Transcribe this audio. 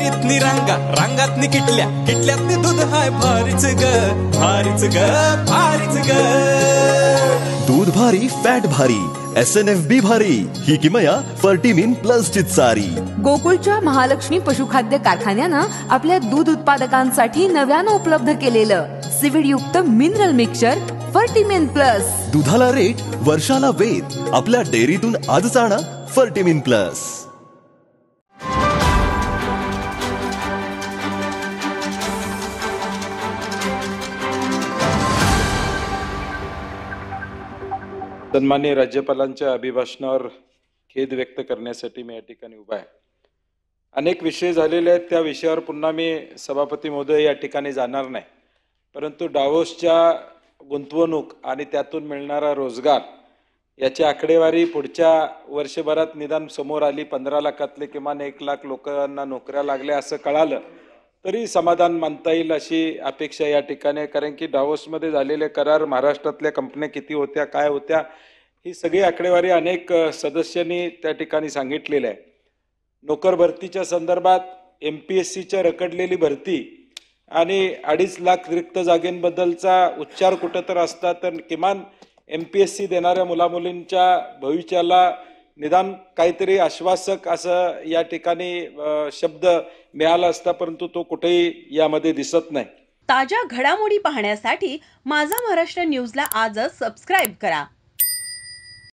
डेअरीतनी रांगा, रांगातनी किटल्या, किटल्यातनी दूध हाय भारीच ग, भारीच ग, भारीच ग. दूध भारी, फॅट भारी, SNFB भारी, ही किमया फर्टिमिन प्लस ची चारी. गोकुळच्या महालक्ष्मी पशुखाद्य कारखान्यानं आपल्या दूध उत्पादकांसाठी नव्यानं उपलब्ध केलेलं सिविड युक्त मिनरल मिक्सचर फर्टिमिन प्लस. दुधाला रेट, वर्षाला वेद. आपल्या डेअरीतून आजच आणा फर्टिमिन प्लस. सन्माननीय राज्यपालांच्या अभिभाषणावर खेद व्यक्त करण्यासाठी मी या ठिकाणी उभा आहे. अनेक विषय झालेले आहेत, त्या विषयावर पुन्हा मी सभापती महोदय या ठिकाणी जाणार नाही. परंतु डावोसच्या गुंतवणूक आणि त्यातून मिळणारा रोजगार याची आकडेवारी पुढच्या वर्षभरात निदान समोर आली. 15 लाखातले किमान 1 लाख लोकांना नोकऱ्या लागल्या असं कळालं तरी समाधान मानता येईल अशी अपेक्षा या ठिकाणी. कारण की डावोसमध्ये झालेले करार, महाराष्ट्रातल्या कंपन्या किती होत्या, काय होत्या, ही सगळी आकडेवारी अनेक सदस्यांनी त्या ठिकाणी सांगितलेलं आहे. नोकर भरतीच्या संदर्भात MPSCच्या रखडलेली भरती आणि 2.5 लाख रिक्त जागेंबद्दलचा उच्चार कुठं तर असता तर किमान MPSC देणाऱ्या मुलामुलींच्या भविष्याला निदान काहीतरी आश्वासक असं या ठिकाणी शब्द मिळाला असता, परंतु तो कुठेही यामध्ये दिसत नाही. ताज्या घडामोडी पाहण्यासाठी माझा महाराष्ट्र न्यूजला आजच सबस्क्राईब करा.